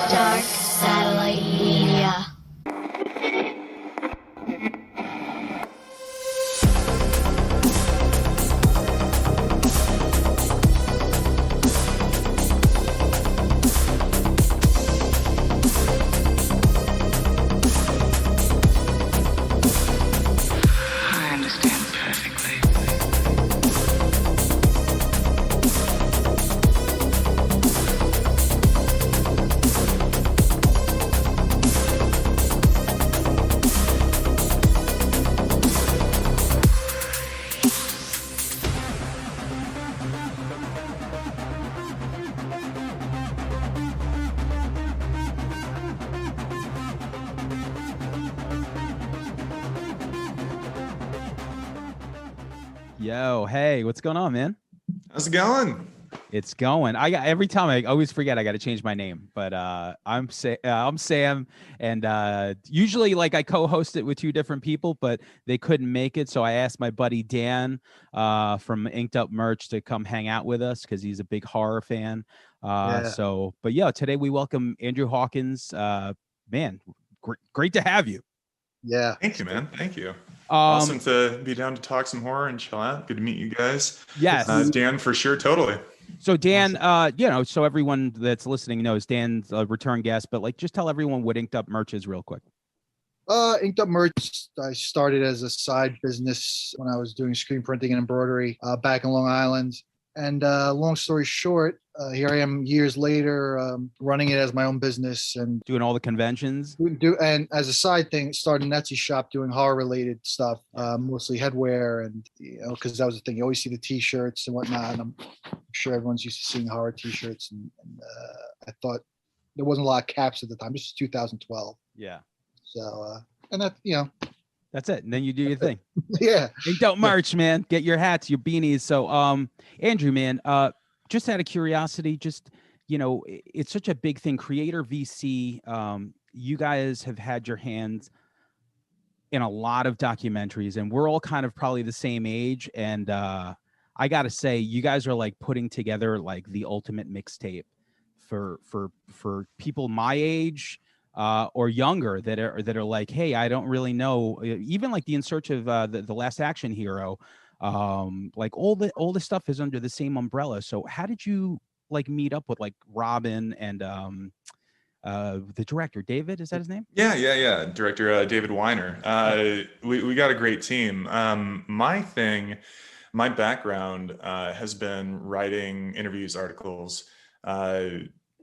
Dark Satellite Media. Yo, hey, what's going on, man? How's it going? It's going. Every time I always forget I got to change my name, but I'm Sam, and usually like I co-host it with two different people, but they couldn't make it, so I asked my buddy Dan from Inked Up Merch to come hang out with us because he's a big horror fan. But yeah, today we welcome Andrew Hawkins. Man, great to have you. Yeah. Thank you, man. Thank you. Awesome to be down to talk some horror and chill out. Good to meet you guys. Yes. Dan, for sure. Totally. So Dan, so everyone that's listening knows Dan's a return guest, but like just tell everyone what Inked Up Merch is real quick. Inked Up Merch, I started as a side business when I was doing screen printing and embroidery back in Long Island. And long story short, here I am years later, running it as my own business and doing all the conventions. And as a side thing, started an Etsy shop doing horror related stuff, mostly headwear, and because that was the thing. You always see the T-shirts and whatnot. And I'm sure everyone's used to seeing horror T-shirts, and I thought there wasn't a lot of caps at the time. This is 2012. Yeah. So and that that's it. And then you do your thing. Yeah. Inked Up Merch, man. Get your hats, your beanies. So, Andrew, man, just out of curiosity, it's such a big thing. Creator VC, you guys have had your hands in a lot of documentaries, and we're all kind of probably the same age. And I got to say, you guys are like putting together like the ultimate mixtape for people my age. Or younger that are like, hey, I don't really know. Even like the In Search of the Last Action Hero, like all the stuff is under the same umbrella. So how did you like meet up with like Robin and the director David? Is that his name? Yeah. Director David Weiner. We got a great team. My background has been writing interviews, articles,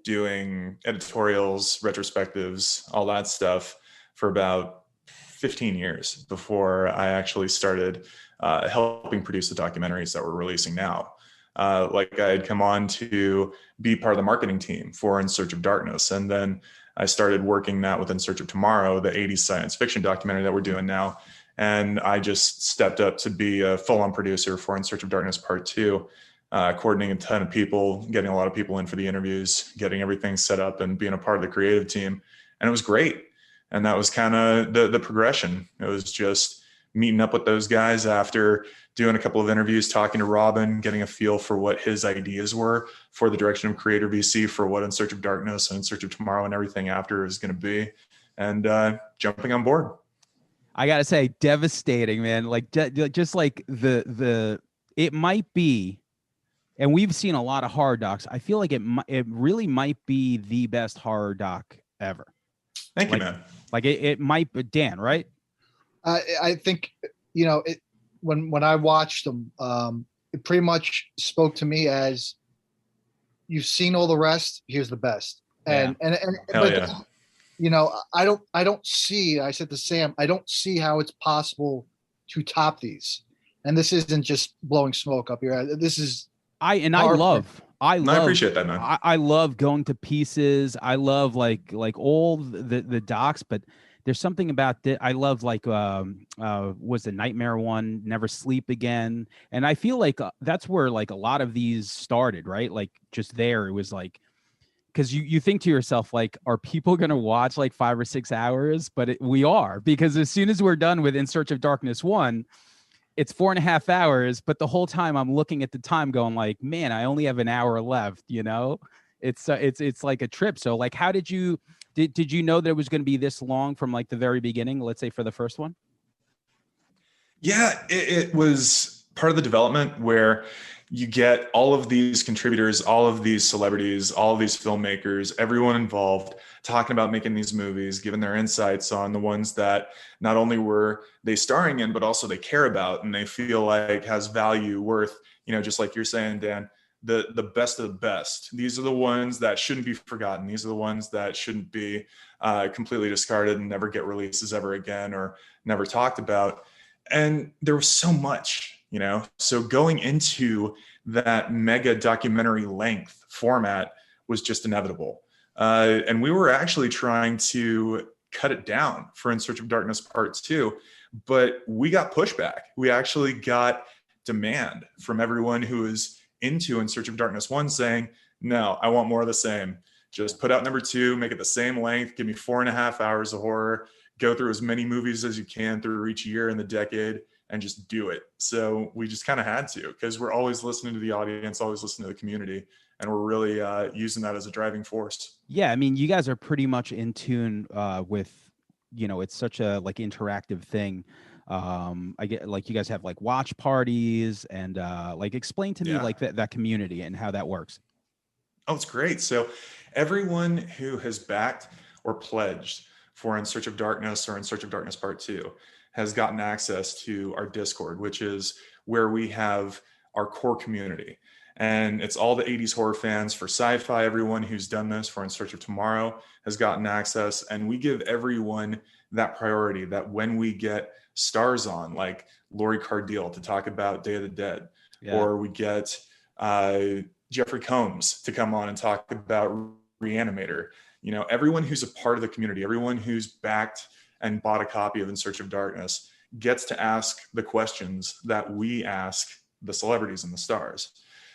doing editorials, retrospectives, all that stuff for about 15 years before I actually started helping produce the documentaries that we're releasing now. Like I had come on to be part of the marketing team for In Search of Darkness. And then I started working that with In Search of Tomorrow, the 80s science fiction documentary that we're doing now. And I just stepped up to be a full-on producer for In Search of Darkness Part 2. Coordinating a ton of people, getting a lot of people in for the interviews, getting everything set up and being a part of the creative team. And it was great. And that was kind of the progression. It was just meeting up with those guys after doing a couple of interviews, talking to Robin, getting a feel for what his ideas were for the direction of Creator VC, for what In Search of Darkness and In Search of Tomorrow and everything after is going to be, and jumping on board. I got to say, devastating, man. Like just like it might be. And we've seen a lot of horror docs. I feel like it really might be the best horror doc ever. Thank you, man. Like it might be, Dan, right? I think, when I watched them, it pretty much spoke to me as you've seen all the rest. Here's the best. And I don't see, I said to Sam, I don't see how it's possible to top these. And this isn't just blowing smoke up here. This is, I appreciate that, man. I love going to pieces. I love like all the docs, but there's something about that. I love like was the Nightmare one, Never Sleep Again, and I feel like that's where like a lot of these started, right? Like just there, it was like, because you think to yourself like, are people gonna watch like 5 or 6 hours? But we are, because as soon as we're done with In Search of Darkness 1. It's 4.5 hours, but the whole time I'm looking at the time going like, man, I only have an hour left, It's like a trip. So like, how did you did you know that it was going to be this long from like the very beginning? Let's say for the first one. Yeah, it was part of the development where you get all of these contributors, all of these celebrities, all of these filmmakers, everyone involved talking about making these movies, giving their insights on the ones that not only were they starring in, but also they care about and they feel like has value, worth, just like you're saying, Dan, the best of the best. These are the ones that shouldn't be forgotten. These are the ones that shouldn't be completely discarded and never get releases ever again or never talked about. And there was so much, so going into that mega documentary length format was just inevitable. And we were actually trying to cut it down for In Search of Darkness Part 2, but we got pushback. We actually got demand from everyone who is into In Search of Darkness 1 saying, no, I want more of the same. Just put out number 2, make it the same length, give me 4.5 hours of horror, go through as many movies as you can through each year in the decade and just do it. So we just kind of had to, because we're always listening to the audience, always listening to the community. And we're really using that as a driving force. Yeah. I mean, you guys are pretty much in tune with, it's such a like interactive thing. I get like you guys have like watch parties and like explain to me like that community and how that works. Oh, it's great. So everyone who has backed or pledged for In Search of Darkness or In Search of Darkness Part 2 has gotten access to our Discord, which is where we have our core community. And it's all the 80s horror fans for sci-fi. Everyone who's done this for In Search of Tomorrow has gotten access. And we give everyone that priority that when we get stars on, like Laurie Cardeal to talk about Day of the Dead, or we get Jeffrey Combs to come on and talk about Reanimator. Everyone who's a part of the community, everyone who's backed and bought a copy of In Search of Darkness gets to ask the questions that we ask the celebrities and the stars.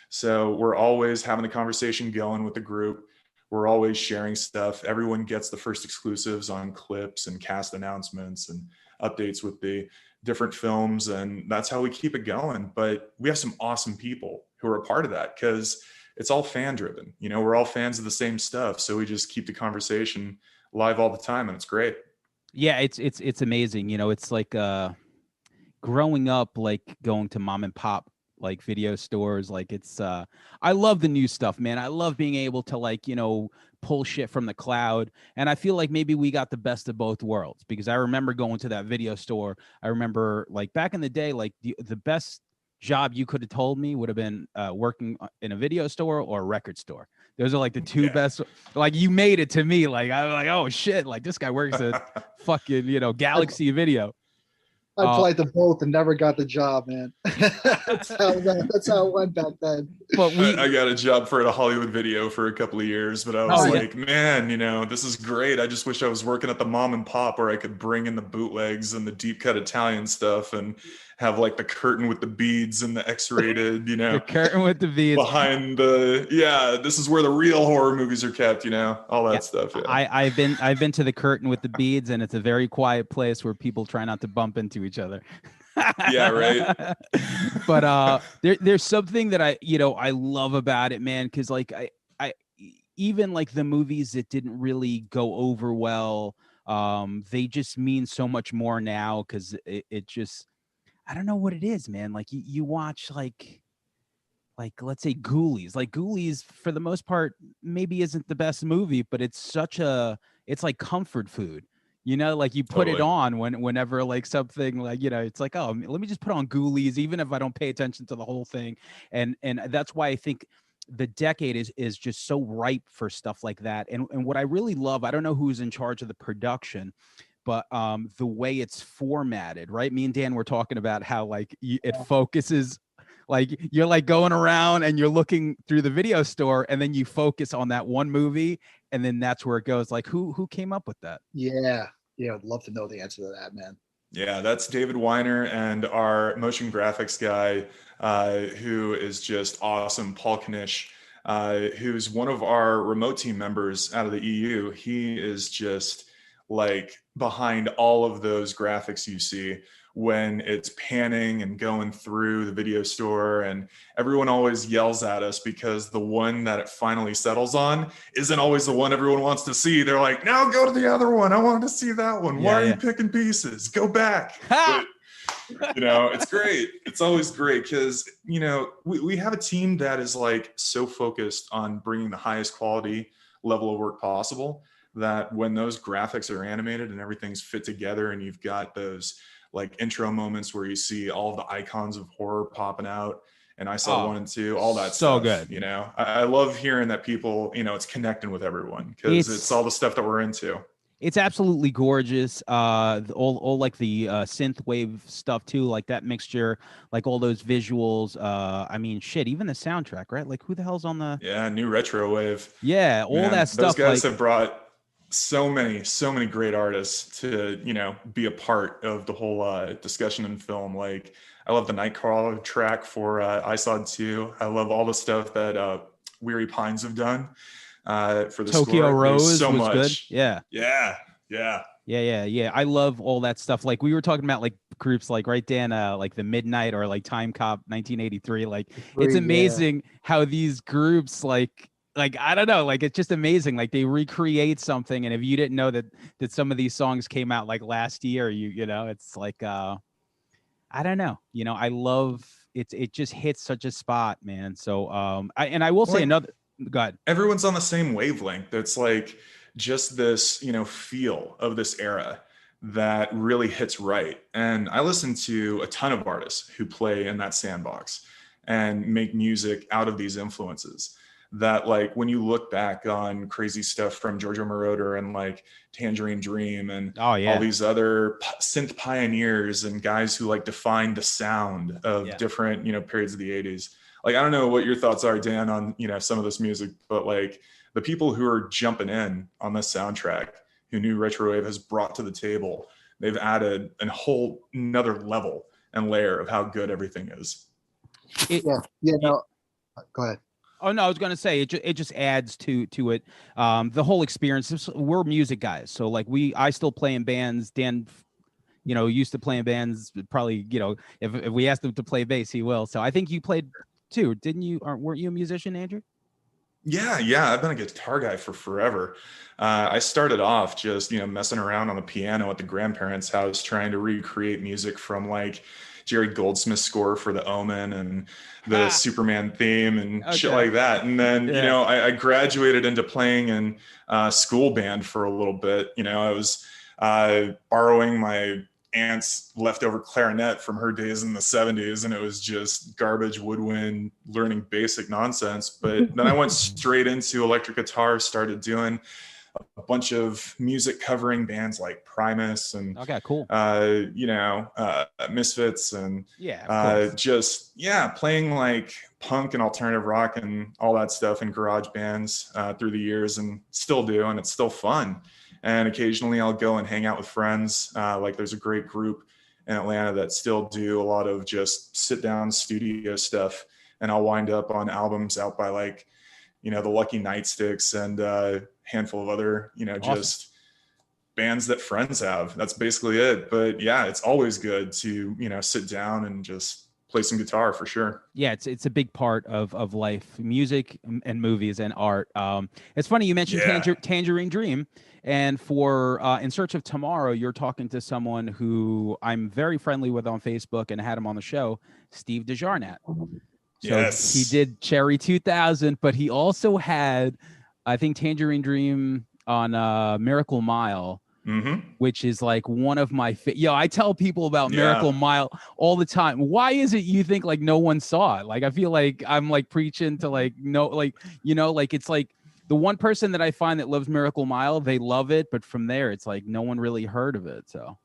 So we're always having the conversation going with the group. We're always sharing stuff. Everyone gets the first exclusives on clips and cast announcements and updates with the different films. And that's how we keep it going. But we have some awesome people who are a part of that because it's all fan driven. We're all fans of the same stuff. So we just keep the conversation live all the time. And it's great. Yeah, it's amazing. It's like growing up, like going to mom and pop like video stores. Like it's I love the new stuff, man. I love being able to like, pull shit from the cloud. And I feel like maybe we got the best of both worlds because I remember going to that video store. I remember like back in the day, like the best job you could have told me would have been working in a video store or a record store. Those are like the two best. Like you made it to me. Like I was like, oh shit! Like this guy works at fucking Galaxy Video. I applied to both and never got the job, man. That's how it went back then. But I got a job for a Hollywood Video for a couple of years, but I was like, man, this is great. I just wish I was working at the mom and pop where I could bring in the bootlegs and the deep cut Italian stuff and have like the curtain with the beads and the X-rated, the curtain with the beads behind this is where the real horror movies are kept, all that stuff. Yeah. I've been to the curtain with the beads, and it's a very quiet place where people try not to bump into each other. Yeah, right. But there's something that I love about it, man, because like I even like the movies that didn't really go over well, they just mean so much more now because it just, I don't know what it is, man. Like you watch like let's say Ghoulies. Like Ghoulies for the most part maybe isn't the best movie, but it's like comfort food. Like you put it on whenever like something like, it's like, oh, let me just put on Ghoulies, even if I don't pay attention to the whole thing. And that's why I think the decade is just so ripe for stuff like that. And what I really love, I don't know who's in charge of the production, but the way it's formatted, right? Me and Dan were talking about how like it focuses, like you're like going around and you're looking through the video store and then you focus on that one movie and then that's where it goes. Like who came up with that? Yeah, I'd love to know the answer to that, man. Yeah, that's David Weiner and our motion graphics guy, who is just awesome, Paul Knish, who's one of our remote team members out of the EU. He is just like behind all of those graphics you see, when it's panning and going through the video store, and everyone always yells at us because the one that it finally settles on isn't always the one everyone wants to see. They're like, now go to the other one. I wanted to see that one. Why are you picking pieces? Go back. But, it's great. It's always great because, we have a team that is like so focused on bringing the highest quality level of work possible that when those graphics are animated and everything's fit together and you've got those like intro moments where you see all of the icons of horror popping out, and I saw 1 and 2, all that so stuff. good. I love hearing that people, it's connecting with everyone because it's all the stuff that we're into. It's absolutely gorgeous. All like the synth wave stuff too, like that mixture, like all those visuals. I mean, shit, even the soundtrack, right? Like, who the hell's on the? Yeah, new retro wave. Yeah, all that stuff. Those guys have brought so many great artists to be a part of the whole discussion in film. Like, I love the Nightcrawler track for I Saw 2. I love all the stuff that Weary Pines have done for the Tokyo score. Rose so was much. good. Yeah. I love all that stuff. Like, we were talking about like groups like, right, Dan, like the Midnight or like Time Cop 1983. Like, it's amazing how these groups like I don't know, like, it's just amazing. Like, they recreate something, and if you didn't know that some of these songs came out like last year, it's like I don't know. I love it. It just hits such a spot, man. So I will say another. Go ahead. Everyone's on the same wavelength. It's like just this, feel of this era that really hits right. And I listen to a ton of artists who play in that sandbox and make music out of these influences that, like, when you look back on crazy stuff from Giorgio Moroder and like Tangerine Dream and all these other synth pioneers and guys who like defined the sound of different, periods of the 80s. Like, I don't know what your thoughts are, Dan, on, some of this music, but like the people who are jumping in on this soundtrack, who New Retrowave has brought to the table, they've added a whole another level and layer of how good everything is. Go ahead. Oh no, I was gonna say it just adds to it. The whole experience. We're music guys, so like I still play in bands. Dan, used to play in bands. Probably, if we asked him to play bass, he will. So I think you played too, didn't you? Weren't you a musician, Andrew? Yeah. I've been a guitar guy for forever. I started off just messing around on the piano at the grandparents' house, trying to recreate music from like Jerry Goldsmith's score for The Omen and the Superman theme and shit like that. And then, I graduated into playing in school band for a little bit. I was borrowing my aunt's leftover clarinet from her days in the 70s, and it was just garbage woodwind, learning basic nonsense. But then I went straight into electric guitar, started doing a bunch of music covering bands like Primus and Misfits and playing like punk and alternative rock and all that stuff in garage bands through the years, and still do, and it's still fun. And occasionally I'll go and hang out with friends. Like, there's a great group in Atlanta that still do a lot of just sit down studio stuff, and I'll wind up on albums out by like the Lucky Nightsticks and a handful of other, just bands that friends have. That's basically it. But yeah, it's always good to, sit down and just play some guitar for sure. Yeah, it's a big part of life, music and movies and art. It's funny you mentioned Tangerine Dream, and for In Search of Tomorrow, you're talking to someone who I'm very friendly with on Facebook and had him on the show, Steve DeJarnat. So he did Cherry 2000, but he also had, I think, Tangerine Dream on Miracle Mile, which is like one of my I tell people about Miracle Mile all the time. Why is it you think like no one saw it? Like, I feel like I'm like preaching to like no, like, like it's like the one person that I find that loves Miracle Mile, they love it, but from there it's like no one really heard of it. So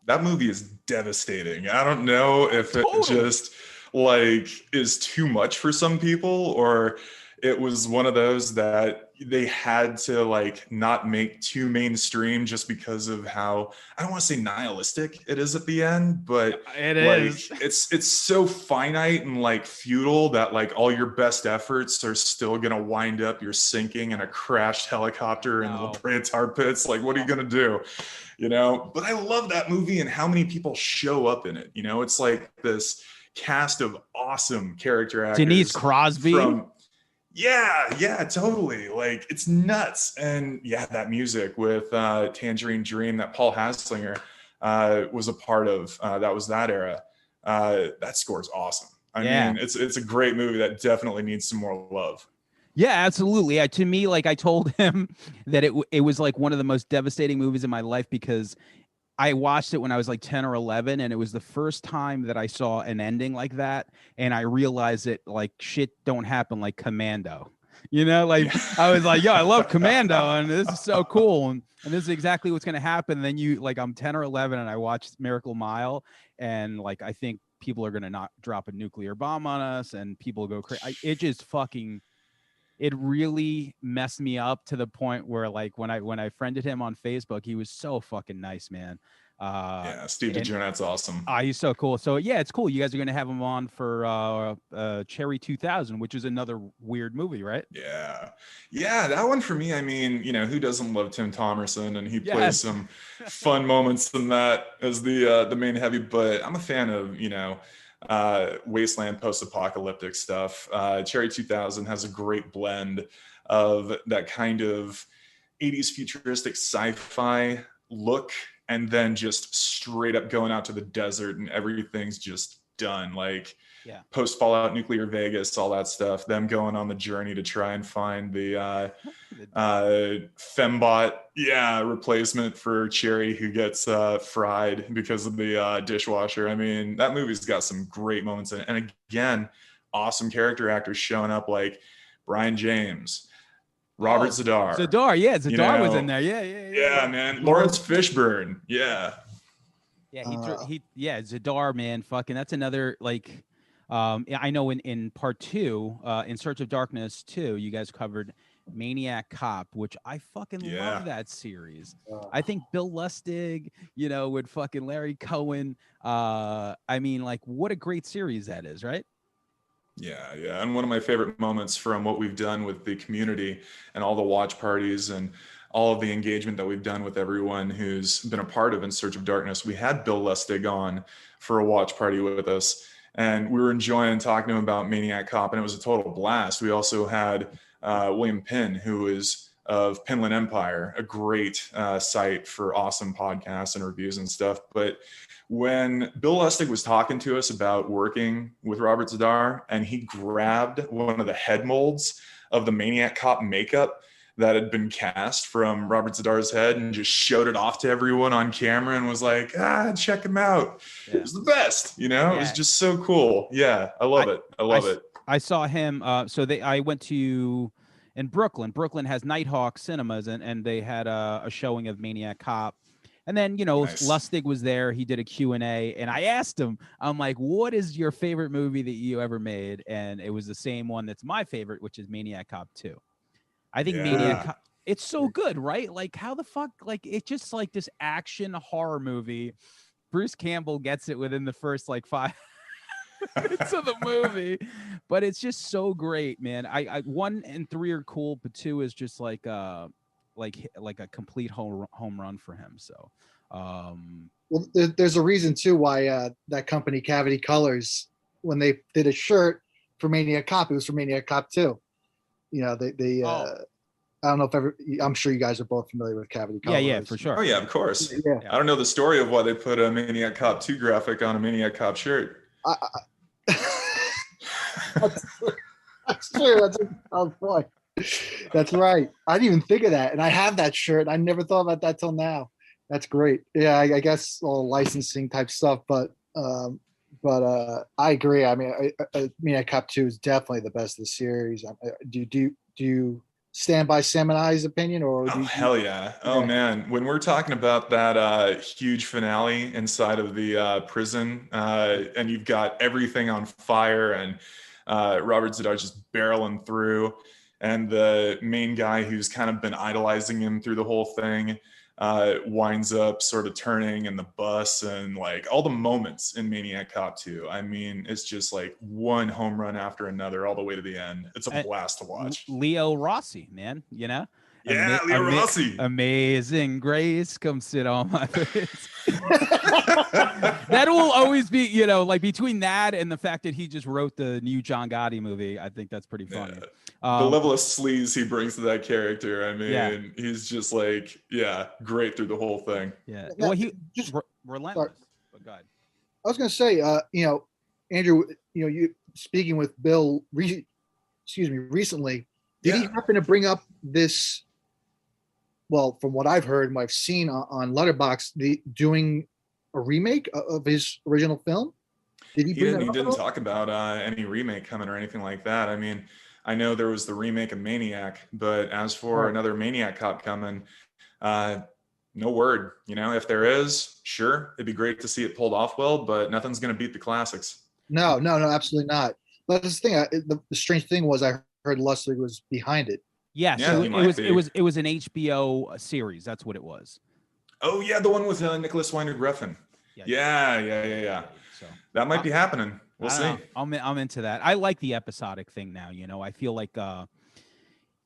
that movie is devastating. I don't know if it just like is too much for some people, or it was one of those that they had to like not make too mainstream just because of how, I don't want to say nihilistic it is at the end, but It like is. it's so finite and like futile that like all your best efforts are still gonna wind up you're sinking in a crashed helicopter in La No. Brea tar pits. Like, what are you gonna do? You know, but I love that movie and how many people show up in it. You know, it's like this cast of awesome character actors. Denise Crosby. From yeah, totally. Like, it's nuts. And yeah, that music with Tangerine Dream that Paul Haslinger was a part of. That was that era. That score's awesome. I Yeah. mean, it's a great movie that definitely needs some more love. Yeah, absolutely. To me, like I told him that it was like one of the most devastating movies in my life because I watched it when I was like 10 or 11, and it was the first time that I saw an ending like that, and I realized that like shit don't happen like Commando. You know, like Yeah. I was like, yo, I love Commando, and this is so cool, and this is exactly what's gonna happen. And then you like, I'm 10 or 11, and I watched Miracle Mile, and like I think people are gonna not drop a nuclear bomb on us, and people go crazy. It just fucking it really messed me up to the point where like when I friended him on Facebook, he was so fucking nice, man. Yeah, Steve And DeJohnette's awesome. he's so cool. So yeah, it's cool. You guys are gonna have him on for Cherry 2000, which is another weird movie, right? Yeah, that one for me. I mean, you know, who doesn't love Tim Thomerson, and he plays Yes. some fun moments in that as the main heavy. But I'm a fan of, you know, wasteland post-apocalyptic stuff. Cherry 2000 has a great blend of that kind of 80s futuristic sci-fi look, and then just straight up going out to the desert and everything's just done. Like, Yeah. post Fallout Nuclear Vegas, all that stuff, them going on the journey to try and find the fembot replacement for Cherry, who gets fried because of the dishwasher. I mean, that movie's got some great moments in it, and again, awesome character actors showing up like Brian James, Robert Zadar. Zadar was in there. Yeah, man. Lawrence Fishburne. Yeah, Zadar, man, fucking that's another like I know in part 2, in Search of Darkness 2, you guys covered Maniac Cop, which I fucking love that series. I think Bill Lustig, you know, with fucking Larry Cohen. I mean, like, what a great series that is, right? Yeah. And one of my favorite moments from what we've done with the community and all the watch parties and all of the engagement that we've done with everyone who's been a part of In Search of Darkness, we had Bill Lustig on for a watch party with us, and we were enjoying talking to him about Maniac Cop, and it was a total blast. We also had William Penn, who is of Penland Empire, a great site for awesome podcasts and reviews and stuff. But when Bill Lustig was talking to us about working with Robert Zadar, and he grabbed one of the head molds of the Maniac Cop makeup that had been cast from Robert Zadar's head and just showed it off to everyone on camera and was like, check him out. Yeah. It was the best, you know? Yeah. It was just so cool. Yeah, I love it. I love it. I saw him. I went to in Brooklyn. Brooklyn has Nighthawk Cinemas, and they had a showing of Maniac Cop. And then, you know, Nice. Lustig was there. He did a Q&A, and I asked him, I'm like, what is your favorite movie that you ever made? And it was the same one that's my favorite, which is Maniac Cop 2. I think Maniac Cop, it's so good, right? Like, how the fuck, like, it's just like this action horror movie. Bruce Campbell gets it within the first, like, 5 minutes of the movie, but it's just so great, man. I 1 and 3 are cool, but 2 is just like a complete home run for him. So, Well, there's a reason too why that company Cavity Colors, when they did a shirt for Maniac Cop, it was for Maniac Cop 2. You know, I don't know if I'm sure you guys are both familiar with Cavity Colors. Yeah, for sure. Oh yeah, of course. Yeah. I don't know the story of why they put a Maniac Cop 2 graphic on a Maniac Cop shirt. That's true. Oh boy. That's right. I didn't even think of that. And I have that shirt. I never thought about that till now. That's great. Yeah, I guess all licensing type stuff, but I agree. I mean, Maniac Cop 2 is definitely the best of the series. Do you stand by Sam and I's opinion, or hell yeah. Oh man, when we're talking about that huge finale inside of the prison, and you've got everything on fire, and Robert Zadar just barreling through, and the main guy who's kind of been idolizing him through the whole thing winds up sort of turning in the bus, and like all the moments in Maniac Cop 2. I mean, it's just like one home run after another all the way to the end. It's a blast to watch. Leo Rossi, man, you know? Yeah, Leo Rossi. Amazing Grace, come sit on my face. That will always be, you know, like between that and the fact that he just wrote the new John Gotti movie, I think that's pretty funny. The level of sleaze he brings to that character, I mean, he's just like, great through the whole thing. Yeah. Well, he just relentless. But go ahead. I was going to say, you know, Andrew, you know, you speaking with Bill, recently, did he happen to bring up this? Well, from what I've heard and what I've seen on Letterboxd, doing a remake of his original film? Did he didn't talk about any remake coming or anything like that. I mean, I know there was the remake of Maniac, but as for another Maniac Cop coming, no word. You know, if there is, sure, it'd be great to see it pulled off well, but nothing's going to beat the classics. No, absolutely not. But this thing, the strange thing was, I heard Lustig was behind it. Yes, it was an HBO series. That's what it was. Oh yeah, the one with Nicholas Winding Refn. Yeah. So that might be happening. We'll see. I'm into that. I like the episodic thing now. You know, I feel like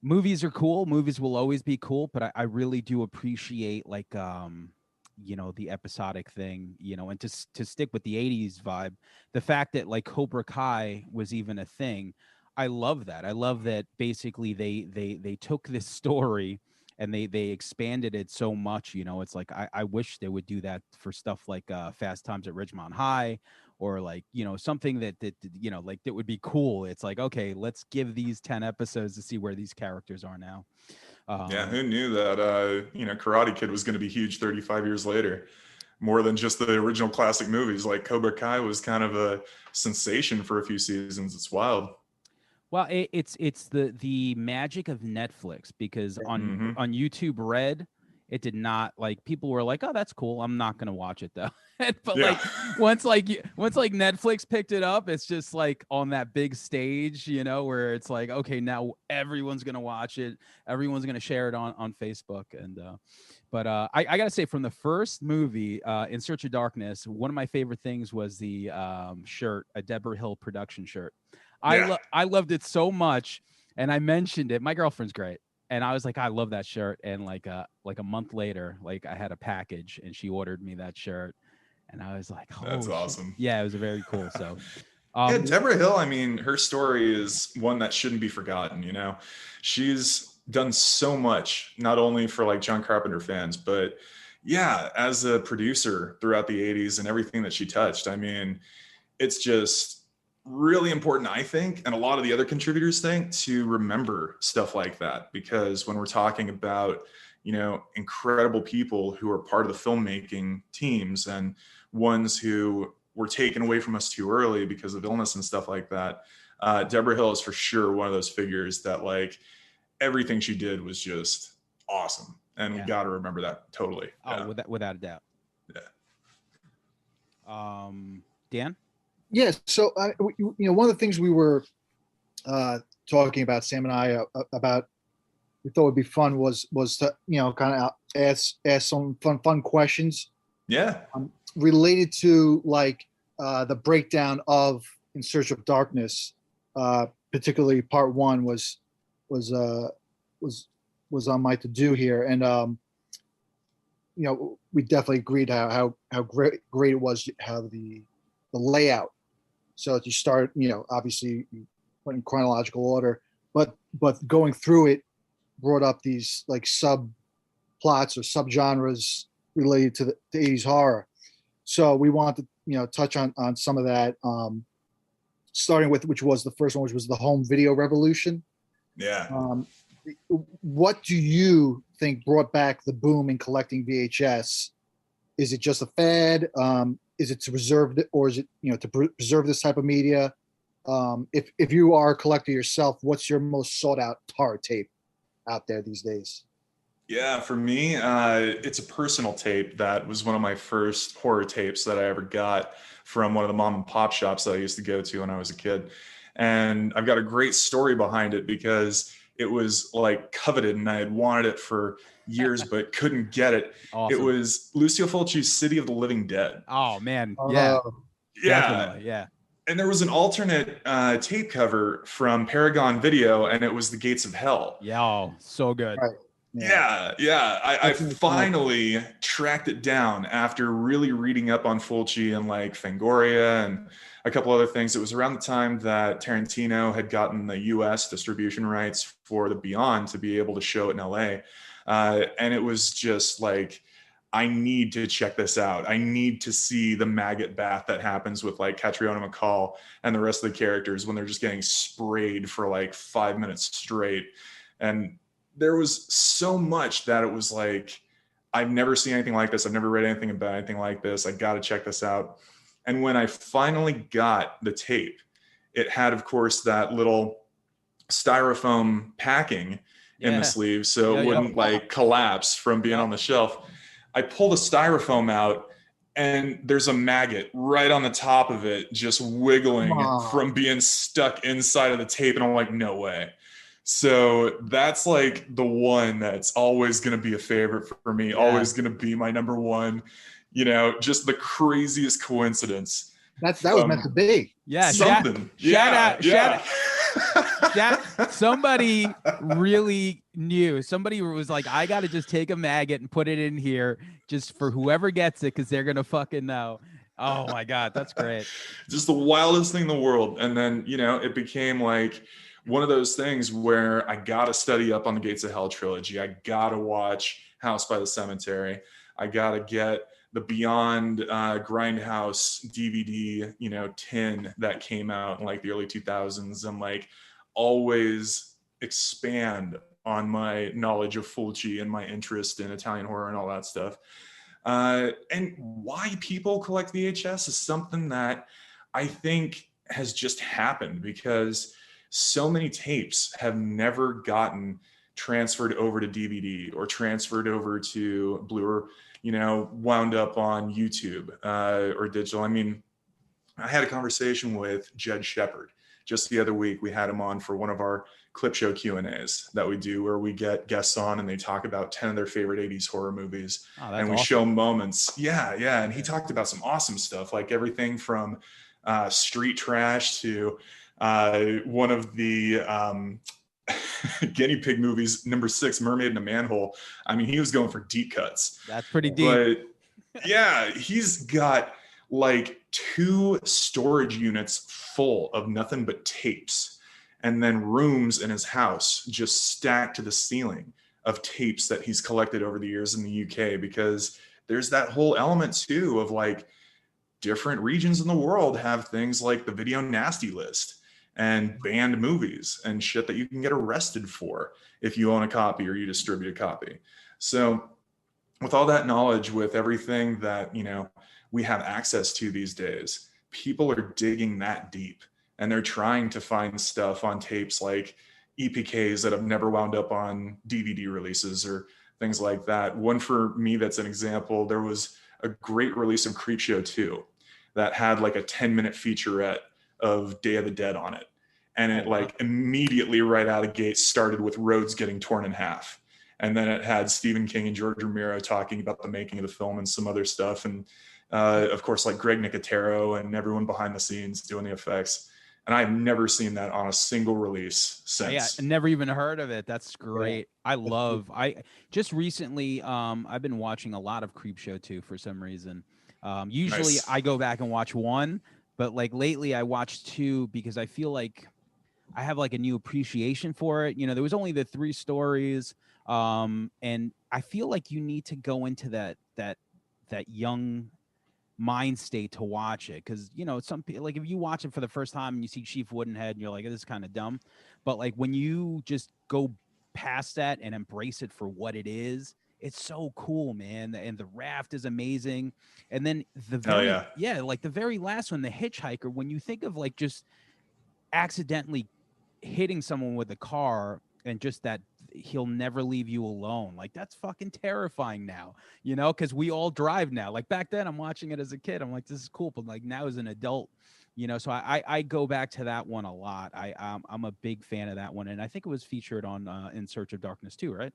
movies are cool. Movies will always be cool, but I really do appreciate like you know, the episodic thing. You know, and to stick with the '80s vibe, the fact that like Cobra Kai was even a thing. I love that. I love that basically they took this story and they expanded it so much. You know, it's like I wish they would do that for stuff like Fast Times at Ridgemont High, or like, you know, something that you know, like that would be cool. It's like, okay, let's give these 10 episodes to see where these characters are now. Who knew that you know, Karate Kid was going to be huge 35 years later, more than just the original classic movies. Like Cobra Kai was kind of a sensation for a few seasons. It's wild. Well, it's the magic of Netflix, because on YouTube Red, it did not, like, people were like, oh, that's cool, I'm not gonna watch it though. But like once Netflix picked it up, it's just like on that big stage, you know, where it's like, okay, now everyone's gonna watch it, everyone's gonna share it on Facebook. And but I gotta say, from the first movie, In Search of Darkness, one of my favorite things was the shirt, a Deborah Hill production shirt. I loved it so much, and I mentioned it. My girlfriend's great, and I was like, I love that shirt. And like a month later, like I had a package, and she ordered me that shirt, and I was like, oh, that's awesome. Yeah, it was very cool. So, Deborah Hill, I mean, her story is one that shouldn't be forgotten. You know, she's done so much, not only for like John Carpenter fans, but as a producer throughout the '80s and everything that she touched. I mean, it's just really important, I think, and a lot of the other contributors think, to remember stuff like that, because when we're talking about, you know, incredible people who are part of the filmmaking teams and ones who were taken away from us too early because of illness and stuff like that, Deborah Hill is for sure one of those figures that, like, everything she did was just awesome, and we got to remember that totally. Without a doubt. Dan? Yes. So, you know, one of the things we were talking about, Sam and I, about, we thought would be fun was to, you know, kind of ask some fun questions. Yeah. Related to like the breakdown of In Search of Darkness, particularly part one was on my to do here, and you know, we definitely agreed how great it was, how the layout. So you start, you know, obviously you went in chronological order, but going through it brought up these like subplots or subgenres related to the 80s horror. So we want to, you know, touch on some of that, starting with, which was the first one, which was the home video revolution. Yeah. What do you think brought back the boom in collecting VHS? Is it just a fad? Is it to preserve it, or is it, you know, to preserve this type of media? If you are a collector yourself, what's your most sought out horror tape out there these days? Yeah, for me, it's a personal tape that was one of my first horror tapes that I ever got from one of the mom and pop shops that I used to go to when I was a kid. And I've got a great story behind it, because it was like coveted, and I had wanted it for years but couldn't get it. Awesome. It was Lucio Fulci's City of the Living Dead. Oh man, yeah, Yeah. definitely, yeah. And there was an alternate tape cover from Paragon Video, and it was The Gates of Hell. Yeah, oh, so good. Right. Yeah. I That's finally tracked it down after really reading up on Fulci and like Fangoria and a couple other things. It was around the time that Tarantino had gotten the US distribution rights for The Beyond to be able to show it in LA. And it was just like, I need to check this out. I need to see the maggot bath that happens with like Catriona McCall and the rest of the characters when they're just getting sprayed for like 5 minutes straight. And there was so much that it was like, I've never seen anything like this. I've never read anything about anything like this. I got to check this out. And when I finally got the tape, it had, of course, that little styrofoam packing in the sleeve, so it wouldn't like collapse from being on the shelf. I pull the styrofoam out, and there's a maggot right on the top of it, just wiggling from being stuck inside of the tape. And I'm like, no way. So that's like the one that's always going to be a favorite for me, always going to be my number one, you know, just the craziest coincidence. That was meant to be. Yeah. Something. Shout out. Somebody really knew. Somebody was like, I got to just take a maggot and put it in here just for whoever gets it, because they're going to fucking know. Oh my God, that's great. Just the wildest thing in the world. And then, you know, it became like one of those things where I got to study up on the Gates of Hell trilogy. I got to watch House by the Cemetery. I got to get the Beyond Grindhouse DVD, you know, tin that came out in like the early 2000s, and like always expand on my knowledge of Fulci and my interest in Italian horror and all that stuff. And why people collect VHS is something that I think has just happened because so many tapes have never gotten transferred over to DVD or transferred over to Blu, or, you know, wound up on YouTube or digital. I mean, I had a conversation with Jed Shepard just the other week. We had him on for one of our clip show Q&As that we do, where we get guests on and they talk about 10 of their favorite 80s horror movies. And we show moments. Yeah. And he talked about some awesome stuff, like everything from Street Trash to one of the guinea pig movies, number 6, Mermaid in a Manhole. I mean, he was going for deep cuts. That's pretty deep. But yeah, he's got like 2 storage units full of nothing but tapes, and then rooms in his house just stacked to the ceiling of tapes that he's collected over the years in the UK, because there's that whole element too of like different regions in the world have things like the video nasty list and banned movies and shit that you can get arrested for if you own a copy or you distribute a copy. So with all that knowledge, with everything that, you know, we have access to these days, people are digging that deep, and they're trying to find stuff on tapes like EPKs that have never wound up on DVD releases or things like that. One for me that's an example, there was a great release of Creepshow 2 that had like a 10-minute featurette of Day of the Dead on it. And it like immediately right out of gate started with Rhodes getting torn in half. And then it had Stephen King and George Romero talking about the making of the film and some other stuff. And of course, like Greg Nicotero and everyone behind the scenes doing the effects. And I've never seen that on a single release since. Yeah, I never even heard of it. That's great. I just recently, I've been watching a lot of Creepshow 2 for some reason. Usually I go back and watch 1, but like lately I watched 2 because I feel like I have like a new appreciation for it. You know, there was only the 3 stories. And I feel like you need to go into that young mind state to watch it, because, you know, some people, like if you watch it for the first time and you see Chief Woodenhead and you're like, this is kind of dumb, but like when you just go past that and embrace it for what it is, it's so cool, man. And the raft is amazing. And then the like the very last one, the hitchhiker, when you think of like just accidentally hitting someone with a car and just that he'll never leave you alone, like that's fucking terrifying now, you know, because we all drive now. Like back then I'm watching it as a kid, I'm like, this is cool, but like now as an adult, So I go back to that one a lot. I'm a big fan of that one, and I think it was featured on In Search of Darkness too, right?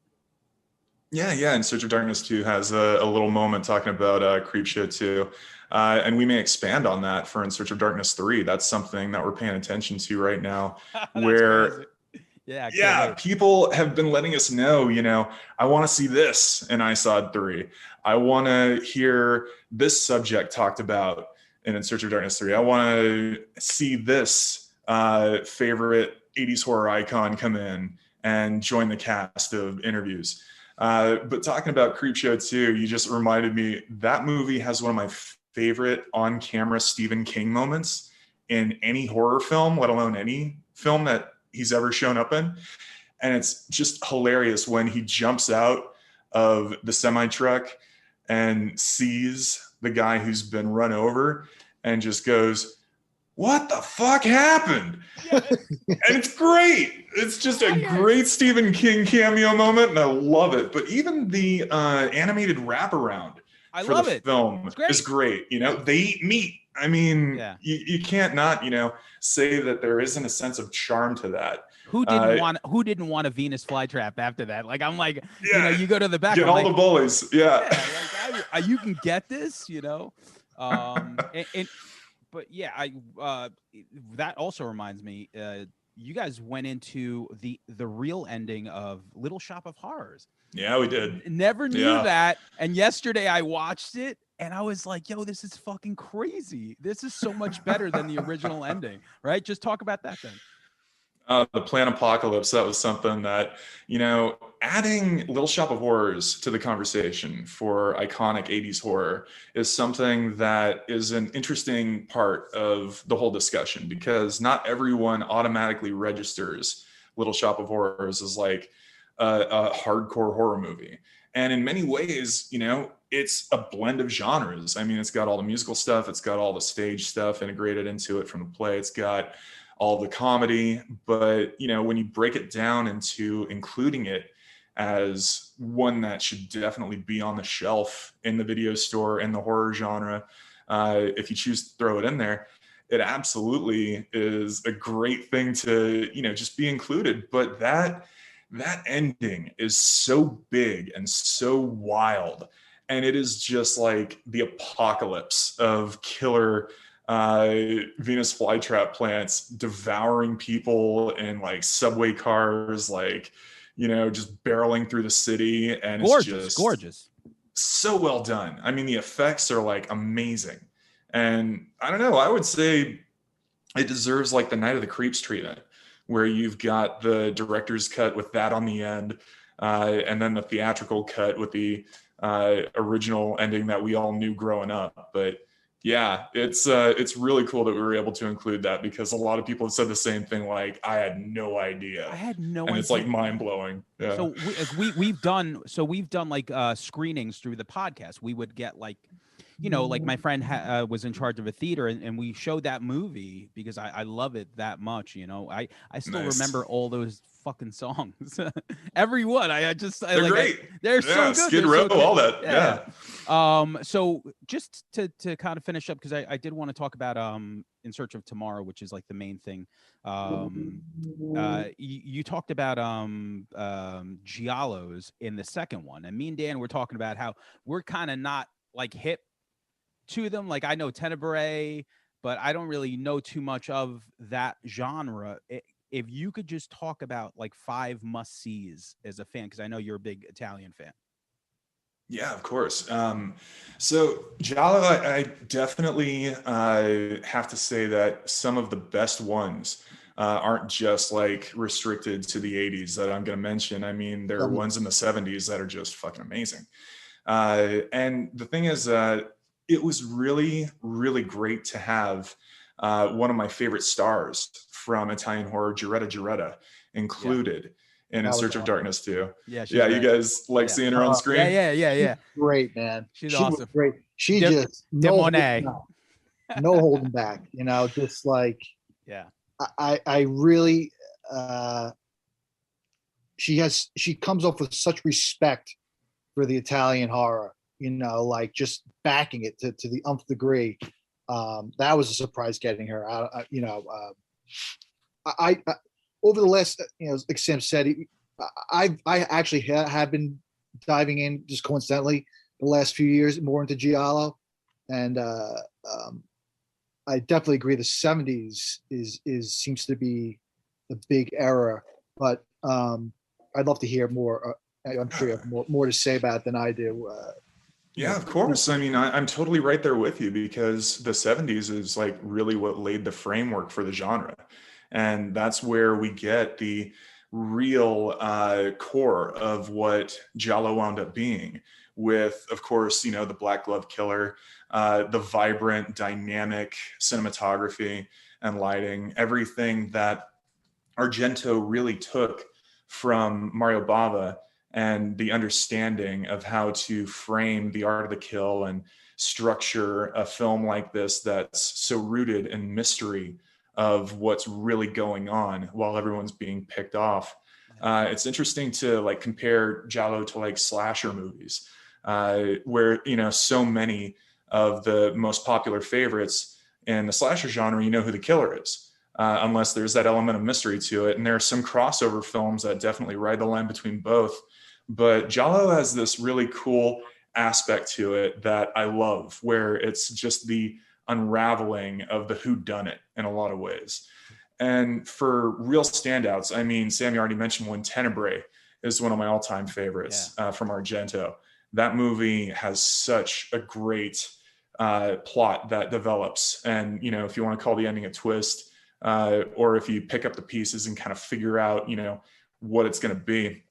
Yeah. In Search of Darkness 2 has a little moment talking about Creepshow 2. And we may expand on that for In Search of Darkness 3. That's something that we're paying attention to right now. That's where crazy. Yeah, yeah, people have been letting us know, I want to see this in ISOD 3. I want to hear this subject talked about in Search of Darkness 3. I want to see this favorite 80s horror icon come in and join the cast of interviews. But talking about Creepshow 2, you just reminded me that movie has one of my favorite on-camera Stephen King moments in any horror film, let alone any film that he's ever shown up in. And it's just hilarious when he jumps out of the semi truck and sees the guy who's been run over and just goes, "What the fuck happened?" Yeah. And it's great. It's just a great Stephen King cameo moment, and I love it. But even the animated wraparound for the film is great. They eat meat. I mean, you can't not, say that there isn't a sense of charm to that. Who didn't want a Venus flytrap after that? Like, I'm like, you go to the back. Get all the bullies. Yeah. You can get this, but yeah, that also reminds me, you guys went into the real ending of Little Shop of Horrors. Yeah, we did. Never knew that. And yesterday I watched it and I was like, yo, this is fucking crazy. This is so much better than the original ending, right? Just talk about that then. The Plan Apocalypse, that was something that, adding Little Shop of Horrors to the conversation for iconic 80s horror is something that is an interesting part of the whole discussion, because not everyone automatically registers Little Shop of Horrors as like a hardcore horror movie. And in many ways, it's a blend of genres. I mean, it's got all the musical stuff, it's got all the stage stuff integrated into it from the play, it's got all the comedy, but when you break it down into including it as one that should definitely be on the shelf in the video store in the horror genre, if you choose to throw it in there, it absolutely is a great thing to just be included. But that ending is so big and so wild, and it is just like the apocalypse of killer Venus flytrap plants devouring people in like subway cars, like just barreling through the city, and it's just gorgeous, so well done. I mean, the effects are like amazing, and I don't know, I would say it deserves like the Night of the Creeps treatment, where you've got the director's cut with that on the end, and then the theatrical cut with the original ending that we all knew growing up. But yeah, it's really cool that we were able to include that, because a lot of people have said the same thing. Like, I had no idea. And it's like mind blowing. Yeah. So we've done like screenings through the podcast. We would get like, like my friend was in charge of a theater, and we showed that movie because I love it that much. I still remember all those fucking songs. Everyone. They're like, great. They're so good. Skid Row, all that. Yeah. So just to kind of finish up, because I did want to talk about In Search of Tomorrow, which is like the main thing. You talked about giallos in the second one, and me and Dan were talking about how we're kind of not like hip to them. Like, I know Tenebrae, but I don't really know too much of that genre. If you could just talk about like 5 must-sees as a fan, because I know you're a big Italian fan. Yeah, of course. So Giallo, I definitely have to say that some of the best ones aren't just like restricted to the 80s that I'm going to mention. I mean, there are ones in the 70s that are just fucking amazing. And the thing is, it was really, really great to have one of my favorite stars from Italian horror, Giuretta, included in Search of Darkness 2. Yeah, you guys like seeing her on screen? Yeah. Great, man. She awesome. Was great. She just no holding back. Just like I really she comes off with such respect for the Italian horror. Like just backing it to the nth degree. That was a surprise getting her out. I over the last, like Sam said, I actually have been diving in just coincidentally the last few years more into giallo, and I definitely agree. The '70s is seems to be the big era, but I'd love to hear more. I'm sure you have more to say about it than I do. Yeah, of course. I mean, I'm totally right there with you because the 70s is like really what laid the framework for the genre. And that's where we get the real core of what Giallo wound up being with, of course, the Black Glove Killer, the vibrant, dynamic cinematography and lighting, everything that Argento really took from Mario Bava and the understanding of how to frame the art of the kill and structure a film like this that's so rooted in mystery of what's really going on while everyone's being picked off. It's interesting to like compare Giallo to like slasher movies, where so many of the most popular favorites in the slasher genre, you know who the killer is. Unless there's that element of mystery to it. And there are some crossover films that definitely ride the line between both. But Giallo has this really cool aspect to it that I love, where it's just the unraveling of the whodunit in a lot of ways. And for real standouts, I mean, Sam, you already mentioned one, Tenebrae is one of my all-time favorites from Argento. That movie has such a great plot that develops. And, if you want to call the ending a twist, or if you pick up the pieces and kind of figure out, what it's going to be,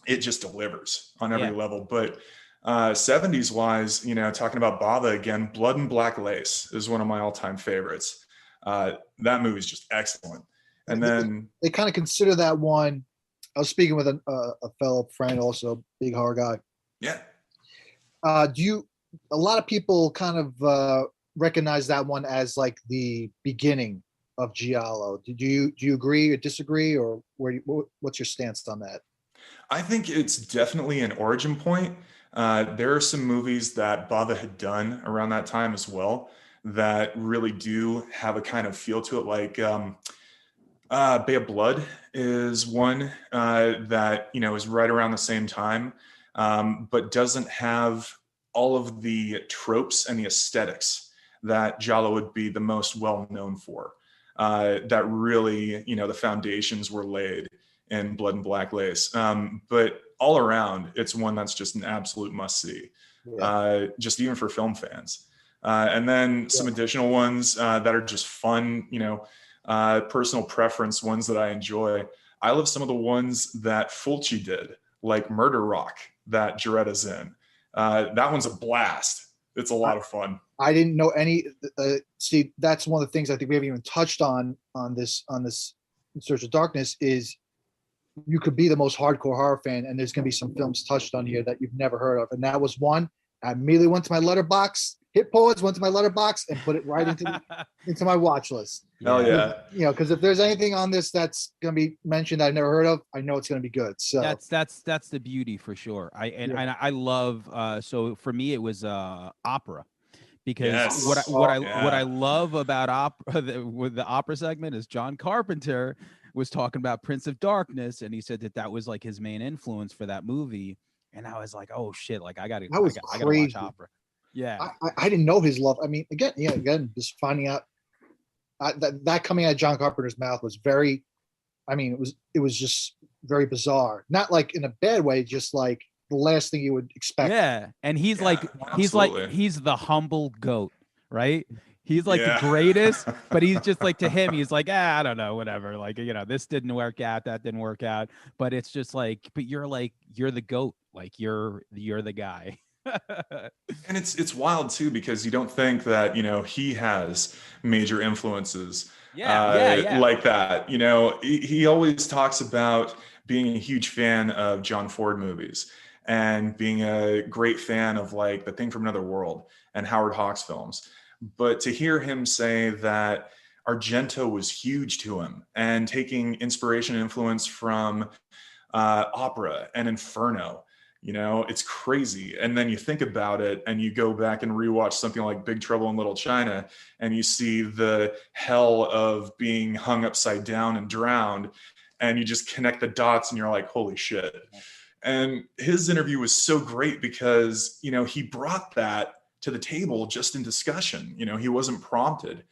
it just delivers on every level. But 70s wise, talking about Bava again, Blood and Black Lace is one of my all-time favorites. That movie is just excellent. And then they kind of consider that one. I was speaking with a fellow friend, also big horror guy. Yeah. A lot of people kind of recognize that one as like the beginning of Giallo. Do you agree or disagree, or what's your stance on that? I think it's definitely an origin point. There are some movies that Bava had done around that time as well that really do have a kind of feel to it. Like Bay of Blood is one that is right around the same time, but doesn't have all of the tropes and the aesthetics that Giallo would be the most well known for. That really, the foundations were laid in Blood and Black Lace. But all around, it's one that's just an absolute must see, just even for film fans. And then some additional ones that are just fun, personal preference ones that I enjoy. I love some of the ones that Fulci did, like Murder Rock that Giretta's in. That one's a blast. It's a lot of fun. I didn't know any. See, that's one of the things I think we haven't even touched on this In Search of Darkness is you could be the most hardcore horror fan, and there's going to be some films touched on here that you've never heard of, and that was one. I immediately went to my letterbox, hit pause, went to my letterbox, and put it right into my watch list. Hell yeah! Because if there's anything on this that's going to be mentioned that I've never heard of, I know it's going to be good. So that's the beauty for sure. I love. So for me, it was opera. Because what I love about opera with the opera segment is John Carpenter was talking about Prince of Darkness, and he said that was like his main influence for that movie. And I was like, oh shit, like I gotta watch opera. Yeah, I didn't know his love. I mean, again, just finding out that coming out of John Carpenter's mouth was very. I mean, it was just very bizarre. Not like in a bad way, just like the last thing you would expect. Yeah, and he's the humble goat, right? He's like the greatest, but he's just like, to him, he's like, I don't know, whatever. Like, this didn't work out, that didn't work out. But it's just like, but you're the goat, like you're the guy. And it's wild too, because you don't think that, he has major influences like that. He always talks about being a huge fan of John Ford movies and being a great fan of like The Thing from Another World and Howard Hawks films. But to hear him say that Argento was huge to him and taking inspiration and influence from opera and Inferno, You know, it's crazy. And then you think about it and you go back and rewatch something like Big Trouble in Little China, and you see the hell of being hung upside down and drowned, and you just connect the dots and you're like, holy shit. And his interview was so great because, you know, he brought that to the table just in discussion. You know, he wasn't prompted.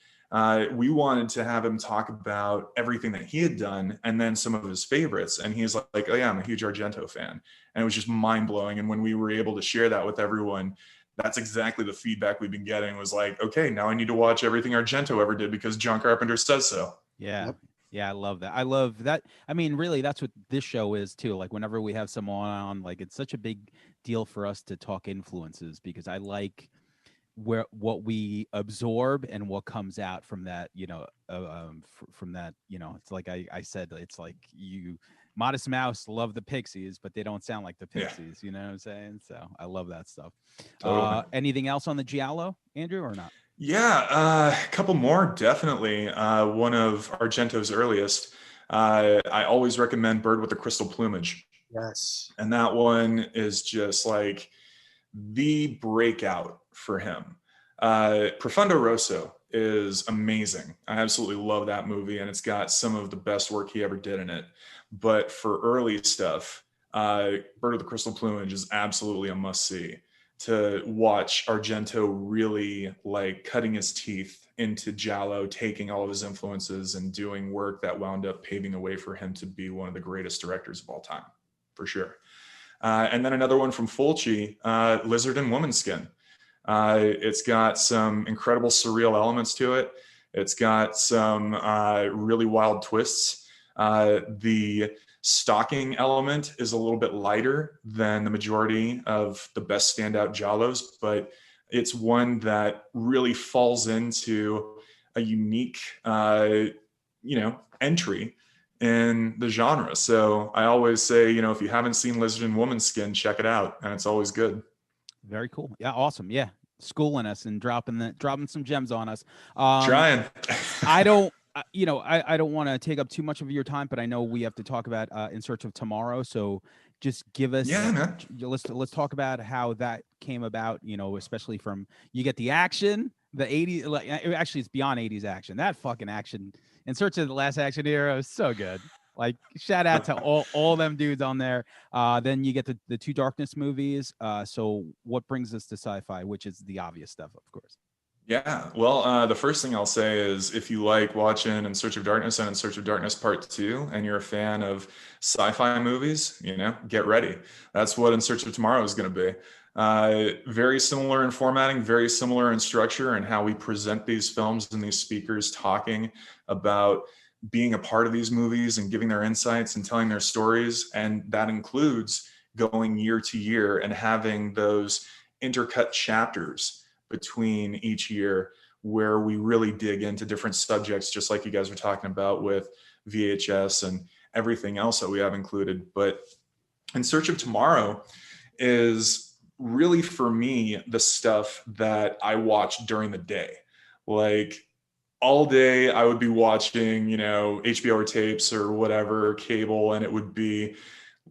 We wanted to have him talk about everything that he had done and then some of his favorites. And he's like, oh yeah, I'm a huge Argento fan. And it was just mind blowing. And when we were able to share that with everyone, that's exactly the feedback we've been getting, was like, okay, now I need to watch everything Argento ever did because John Carpenter says so. Yeah. Yep. Yeah, I love that. I love that. I mean, really, that's what this show is too. Like whenever we have someone on, like it's such a big deal for us to talk influences, because I like what we absorb and what comes out from that, you know, from that, you know, it's like I said, it's like Modest Mouse love the Pixies, but they don't sound like the Pixies. You know what I'm saying? So I love that stuff. Totally. Anything else on the Giallo, Andrew, or not? Yeah, a couple more, definitely. One of Argento's earliest. I always recommend Bird with the Crystal Plumage. Yes. And that one is just like the breakout for him. Profundo Rosso is amazing. I absolutely love that movie, and it's got some of the best work he ever did in it. But for early stuff, Bird with the Crystal Plumage is absolutely a must-see. To watch Argento really like cutting his teeth into Giallo, taking all of his influences and doing work that wound up paving the way for him to be one of the greatest directors of all time, for sure. And then another one from Fulci, Lizard and Woman Skin. It's got some incredible surreal elements to it. It's got some really wild twists. The stalking element is a little bit lighter than the majority of the best standout Giallos, but it's one that really falls into a unique, entry in the genre. So I always say, you know, if you haven't seen Lizard and Woman Skin, check it out, and it's always good. Very cool. Yeah, awesome. Yeah, schooling us and dropping some gems on us. Trying. I don't, I don't want to take up too much of your time, but I know we have to talk about In Search of Tomorrow. So just give us, Yeah, man. let's talk about how that came about. You know, especially from, you get the action, the 80s. Like, actually, it's beyond 80s action. That fucking action, In Search of the Last Action Hero, is so good. Like, shout out to all them dudes on there. Then you get the two Darkness movies. So what brings us to sci-fi, which is the obvious stuff, of course. Yeah, well, the first thing I'll say is if you like watching In Search of Darkness and In Search of Darkness Part 2, and you're a fan of sci-fi movies, you know, get ready. That's what In Search of Tomorrow is going to be. Very similar in formatting, very similar in structure, and how we present these films and these speakers talking about being a part of these movies and giving their insights and telling their stories. And that includes going year to year and having those intercut chapters between each year where we really dig into different subjects, just like you guys were talking about with VHS and everything else that we have included. But In Search of Tomorrow is really, for me, the stuff that I watch during the day. Like, all day I would be watching, you know, HBO or tapes or whatever, cable, and it would be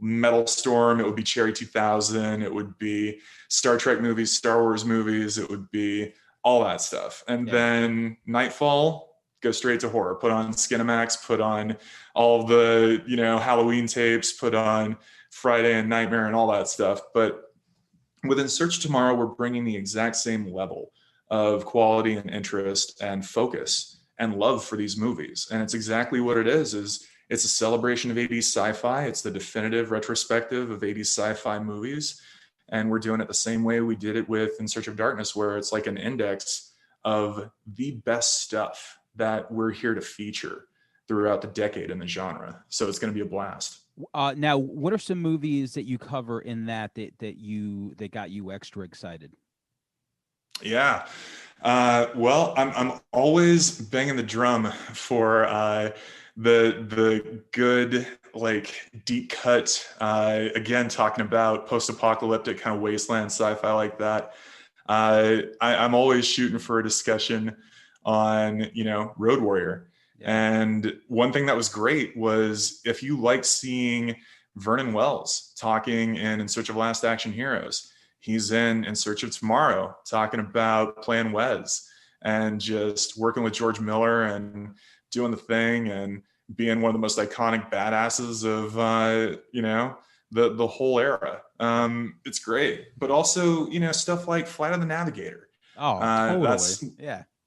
Metal Storm, it would be Cherry 2000, it would be Star Trek movies, Star Wars movies, it would be all that stuff. And then nightfall, go straight to horror. Put on Skinamax, put on all the, you know, Halloween tapes, put on Friday and Nightmare and all that stuff. But with In Search of Tomorrow, we're bringing the exact same level of quality and interest and focus and love for these movies. And it's exactly what it is it's a celebration of 80s sci-fi. It's the definitive retrospective of 80s sci-fi movies. And we're doing it the same way we did it with In Search of Darkness, where it's like an index of the best stuff that we're here to feature throughout the decade in the genre. So it's going to be a blast. Now, what are some movies that you cover in that got you extra excited? Yeah. Well, I'm always banging the drum for the good, like, deep cut, again, talking about post-apocalyptic kind of wasteland sci-fi like that. I'm always shooting for a discussion on, you know, Road Warrior. Yeah. And one thing that was great was, if you like seeing Vernon Wells talking in Search of Last Action Heroes. He's in Search of Tomorrow talking about playing Wes and just working with George Miller and doing the thing and being one of the most iconic badasses of, the whole era. It's great. But also, stuff like Flight of the Navigator. Oh, totally. That's,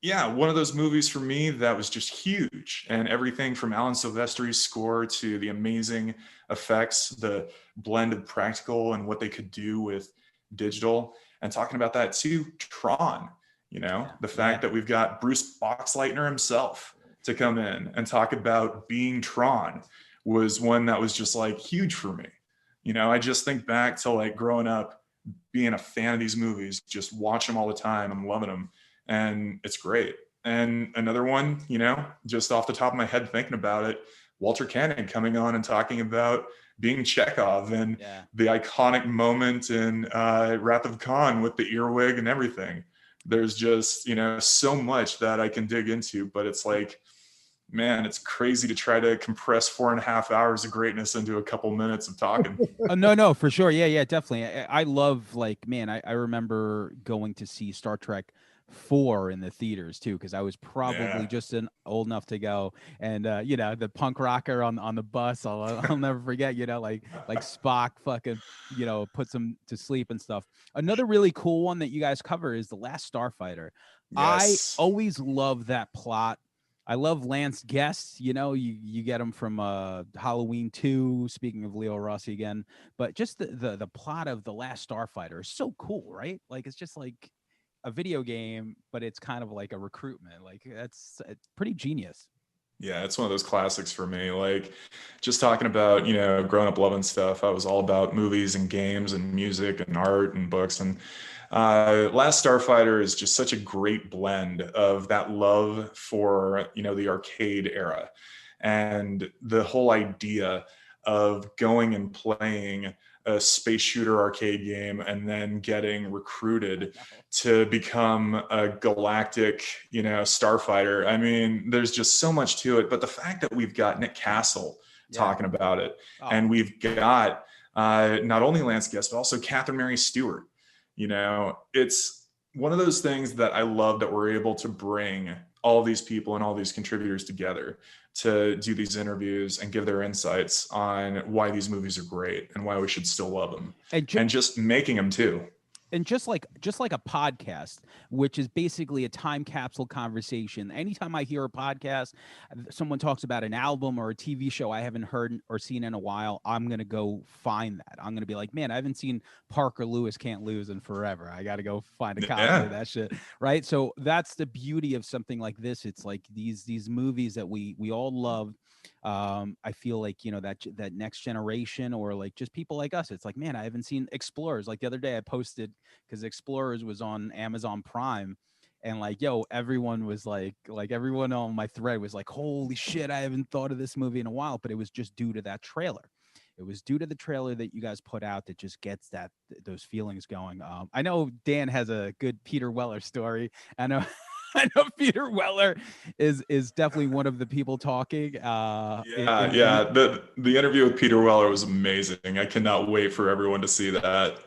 yeah, one of those movies for me that was just huge. And everything from Alan Silvestri's score to the amazing effects, the blend of practical and what they could do with digital. And talking about that too, Tron, the fact that we've got Bruce Boxleitner himself to come in and talk about being Tron was one that was just like huge for me. I just think back to like growing up, being a fan of these movies, just watch them all the time. I'm loving them. And it's great. And another one, just off the top of my head, thinking about it, Walter Cannon coming on and talking about being Chekhov and the iconic moment in Wrath of Khan with the earwig and everything. There's just, so much that I can dig into, but it's like, man, it's crazy to try to compress 4.5 hours of greatness into a couple minutes of talking. No, for sure. Yeah, definitely. I love, like, man, I remember going to see Star Trek 4 in the theaters too, because I was probably just old enough to go. And the punk rocker on the bus, I'll never forget. Like Spock fucking puts him to sleep and stuff. Another really cool one that you guys cover is The Last Starfighter. Yes. I always love that plot. I love Lance Guest. You get him from Halloween 2. Speaking of Leo Rossi again, but just the plot of The Last Starfighter is so cool, right? Like, it's just like a video game, but it's kind of like a recruitment. Like, it's pretty genius. Yeah, it's one of those classics for me. Like, just talking about, growing up loving stuff. I was all about movies and games and music and art and books. And Last Starfighter is just such a great blend of that love for, the arcade era and the whole idea of going and playing a space shooter arcade game and then getting recruited to become a galactic, starfighter. I mean, there's just so much to it. But the fact that we've got Nick Castle talking about it, and we've got not only Lance Guest, but also Catherine Mary Stewart. It's one of those things that I love, that we're able to bring all these people and all these contributors together to do these interviews and give their insights on why these movies are great and why we should still love them, and just making them too. And just like a podcast, which is basically a time capsule conversation. Anytime I hear a podcast, someone talks about an album or a TV show I haven't heard or seen in a while, I'm going to go find that. I'm going to be like, man, I haven't seen Parker Lewis Can't Lose in forever. I got to go find a copy of that shit. Right. So that's the beauty of something like this. It's like these movies that we all love. I feel like, that next generation, or like just people like us, it's like, man, I haven't seen Explorers. Like the other day I posted, because Explorers was on Amazon Prime, and like, everyone was like everyone on my thread was like, holy shit, I haven't thought of this movie in a while. But it was just due to that trailer. It was due to the trailer that you guys put out that just gets those feelings going. I know Dan has a good Peter Weller story. I know Peter Weller is definitely one of the people talking. The interview with Peter Weller was amazing. I cannot wait for everyone to see that.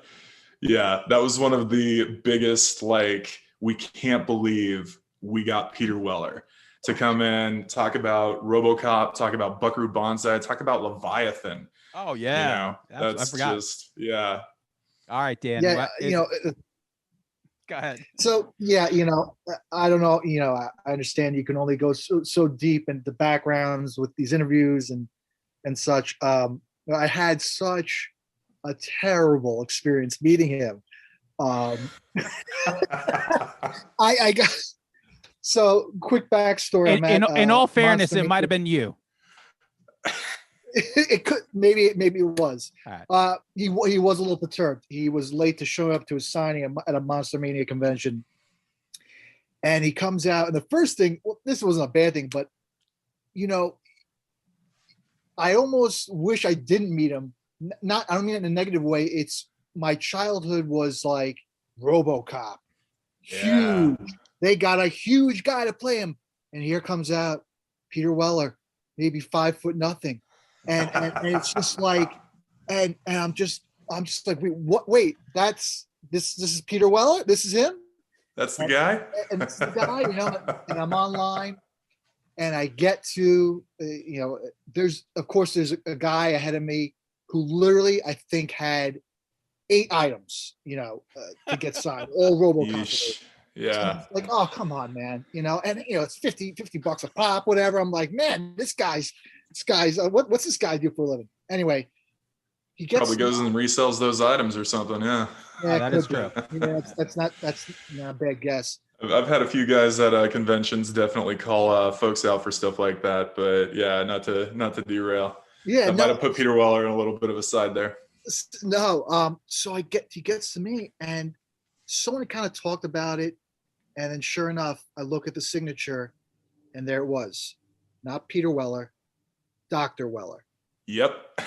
Yeah, that was one of the biggest, like, we can't believe we got Peter Weller to come in, talk about RoboCop, talk about Buckaroo Banzai, talk about Leviathan. Oh yeah, that's I forgot. All right, Dan. Go ahead. So I don't know. I understand you can only go so deep into the backgrounds with these interviews and such. I had such a terrible experience meeting him. I got so quick backstory. In all fairness, it might have been you. It could maybe it was. Right. He was a little perturbed. He was late to show up to his signing at a Monster Mania convention, and he comes out. And the first thing, this wasn't a bad thing, but I almost wish I didn't meet him. I don't mean it in a negative way. It's my childhood was like RoboCop, huge. They got a huge guy to play him, and here comes out Peter Weller, maybe 5'0" and it's just like and I'm just like, wait, this is Peter Weller? This is him? That's the guy? And this is the guy, and I'm online, and I get to, there's a guy ahead of me who literally, I think, had 8 items, to get signed, all RoboCop related. Yeah. Like, oh, come on, man. And it's $50 a pop, whatever. I'm like, man, this guy's what's this guy do for a living? Anyway, he gets Probably goes and resells those items or something. Yeah. Yeah, that is true. That's not a bad guess. I've had a few guys at conventions definitely call folks out for stuff like that, but yeah, not to derail. Yeah, I might have put Peter Weller in a little bit of a side there. No, so he gets to me, and someone kind of talked about it, and then sure enough, I look at the signature, and there it was, not Peter Weller, Dr. Weller. Yep.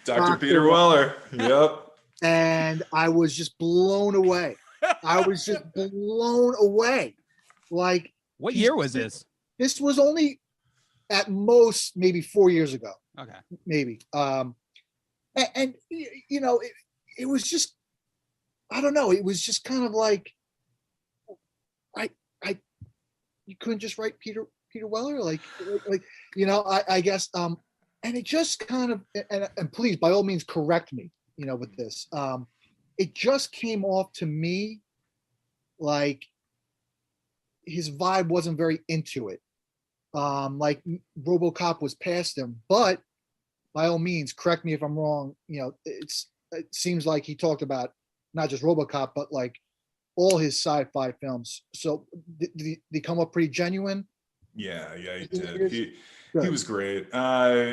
Dr. Peter Weller. Yep. And I was just blown away. Like, what year was this? This was only at most maybe 4 years ago. Okay. Maybe. And it was just, I don't know. It was just kind of like, you couldn't just write Peter Weller, I guess. And it just kind of, and please, by all means, correct me, with this. It just came off to me like his vibe wasn't very into it. Like RoboCop was past him, but by all means, correct me if I'm wrong. It seems like he talked about not just RoboCop, but like all his sci-fi films. So did he come up pretty genuine? Yeah, he did. He was great.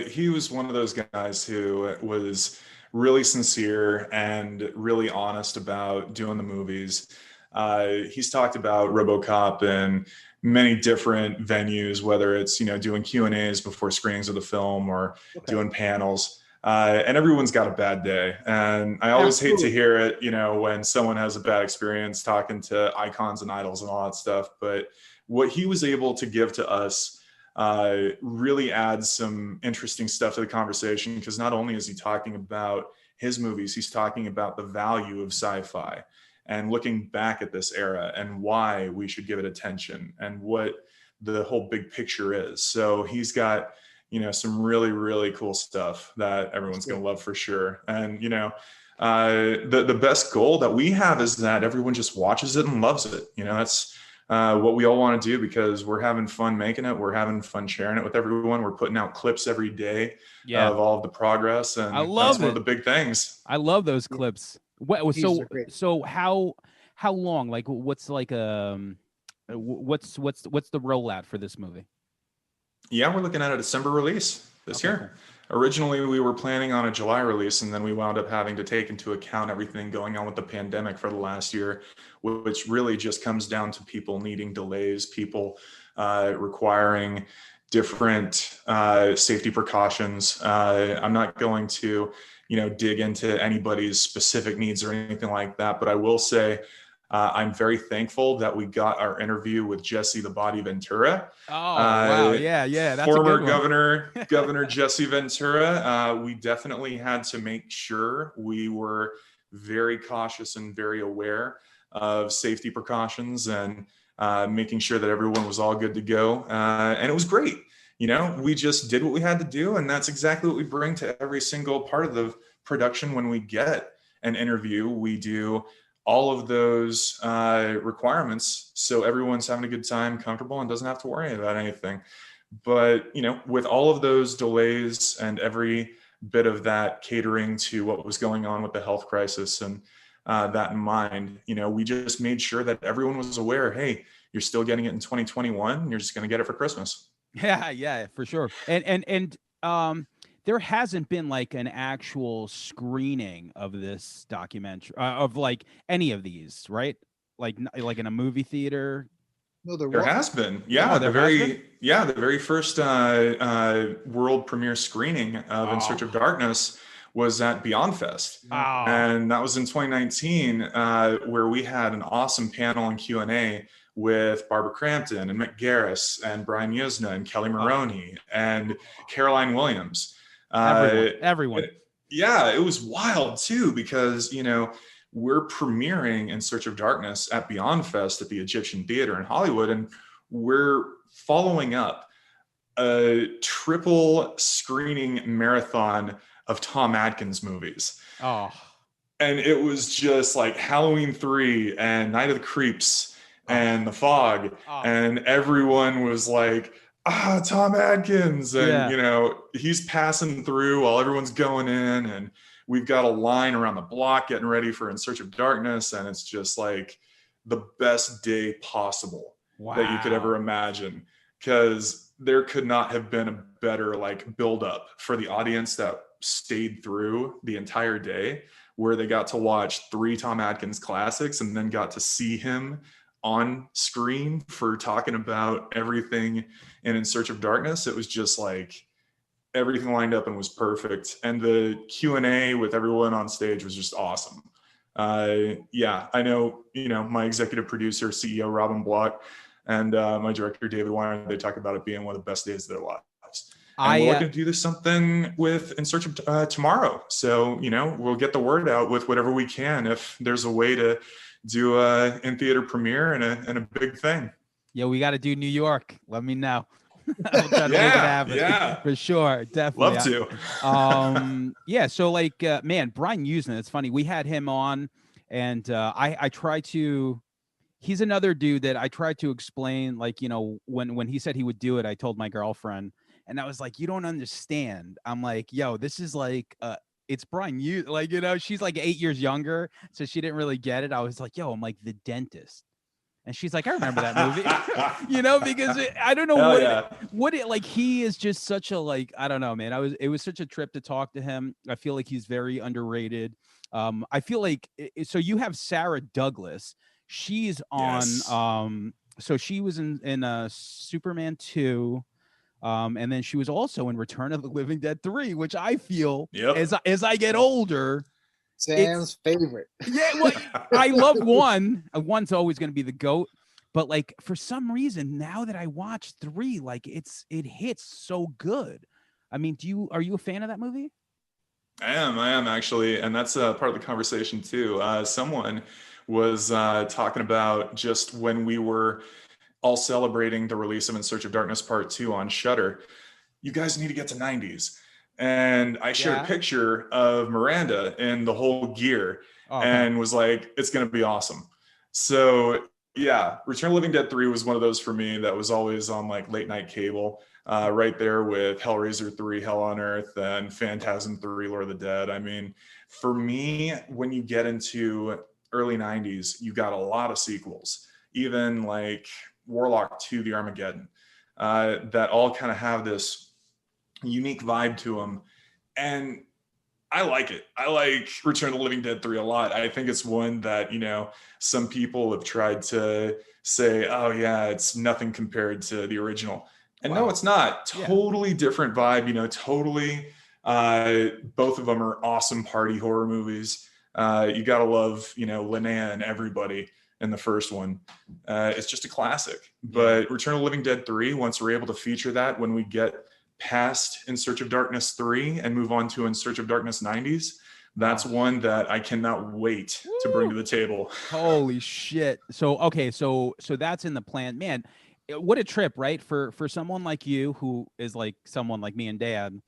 He was one of those guys who was really sincere and really honest about doing the movies. He's talked about RoboCop in many different venues, whether it's doing Q&As before screenings of the film or doing panels. And everyone's got a bad day, and I always hate to hear it. When someone has a bad experience talking to icons and idols and all that stuff. But what he was able to give to us really adds some interesting stuff to the conversation, because not only is he talking about his movies, he's talking about the value of sci-fi and looking back at this era and why we should give it attention and what the whole big picture is. So he's got, some really, really cool stuff that everyone's going to love for sure. And, the best goal that we have is that everyone just watches it and loves it. That's what we all want to do, because we're having fun making it. We're having fun sharing it with everyone. We're putting out clips every day of all of the progress. And that's one of the big things. I love those clips. So how long, like what's like, what's the rollout for this movie? Yeah, we're looking at a December release this year. Cool. Originally, we were planning on a July release, and then we wound up having to take into account everything going on with the pandemic for the last year, which really just comes down to people needing delays, people requiring different safety precautions. I'm not going to, dig into anybody's specific needs or anything like that, but I will say I'm very thankful that we got our interview with Jesse the Body Ventura. Oh, wow. Yeah. That's former Governor Jesse Ventura. We definitely had to make sure we were very cautious and very aware of safety precautions and making sure that everyone was all good to go. And it was great. We just did what we had to do. And that's exactly what we bring to every single part of the production. When we get an interview, we do all of those requirements so everyone's having a good time, comfortable, and doesn't have to worry about anything. But, with all of those delays and every bit of that catering to what was going on with the health crisis and that in mind, we just made sure that everyone was aware, hey, you're still getting it in 2021. You're just going to get it for Christmas. Yeah, for sure. And there hasn't been like an actual screening of this documentary of like any of these, right? Like in a movie theater. No, there has been. Yeah, the very first world premiere screening of In Search of Darkness was at Beyond Fest. Oh. And that was in 2019, where we had an awesome panel and Q&A with Barbara Crampton and Mick Garris and Brian Yuzna and Kelly Maroney and Caroline Williams. Everyone. Yeah, it was wild too, because, we're premiering In Search of Darkness at Beyond Fest at the Egyptian Theater in Hollywood, and we're following up a triple screening marathon of Tom Atkins movies. Oh. And it was just like Halloween 3 and Night of the Creeps and The Fog. And everyone was like, Tom Atkins. And, he's passing through while everyone's going in. And we've got a line around the block getting ready for In Search of Darkness. And it's just like the best day possible that you could ever imagine. Because there could not have been a better build up for the audience that stayed through the entire day, where they got to watch 3 Tom Atkins classics and then got to see him on screen for talking about everything in Search of Darkness. It was just everything lined up and was perfect. And the Q&A with everyone on stage was just awesome. I know, my executive producer, CEO, Robin Block, and my director, David Weiner, they talk about it being one of the best days of their lives. And we're looking to do something with In Search of tomorrow. So, we'll get the word out with whatever we can if there's a way to do a in-theater premiere and a big thing. Yeah, we got to do New York. Let me know. I'll try to make it happen. Yeah. For sure. Definitely. Love to. So man, Brian Usna, it's funny. We had him on, and I try to, he's another dude that I tried to explain, when he said he would do it, I told my girlfriend, and I was like, you don't understand. I'm like, yo, this is it's Brian Usna. She's 8 years younger, so she didn't really get it. I was like, yo, I'm like The Dentist. And she's like, I remember that movie, because I don't know he is just such a, I don't know, man. It was such a trip to talk to him. I feel like he's very underrated. I feel like, so you have Sarah Douglas. She's on, so she was in Superman 2. And then she was also in Return of the Living Dead 3, which I feel as I get older, Sam's favorite. Yeah, well, I love 1. 1's always going to be the GOAT. But for some reason, now that I watch 3, it hits so good. I mean, are you a fan of that movie? I am actually. And that's part of the conversation too. Someone was talking about just when we were all celebrating the release of In Search of Darkness Part 2 on Shudder, you guys need to get to 90s. And I shared a picture of Miranda in the whole gear and was like, it's going to be awesome. So yeah, Return of the Living Dead 3 was one of those for me that was always on late night cable, right there with Hellraiser 3, Hell on Earth, and Phantasm 3, Lord of the Dead. I mean, for me, when you get into early 90s, you got a lot of sequels, even Warlock 2, The Armageddon, that all kind of have this unique vibe to them, and I like it. I like Return of the Living Dead 3 a lot. I think it's one that some people have tried to say, oh yeah, it's nothing compared to the original, and no, it's not. Totally different vibe. Totally. Both of them are awesome party horror movies. You gotta love Linnea and everybody in the first one. It's just a classic. But Return of the Living Dead 3, once we're able to feature that when we get past In Search of Darkness 3 and move on to In Search of Darkness 90s, that's one that I cannot wait to bring to the table. Holy shit. So okay, so that's in the plan. Man, what a trip, right? For someone like you who is someone like me and Dad.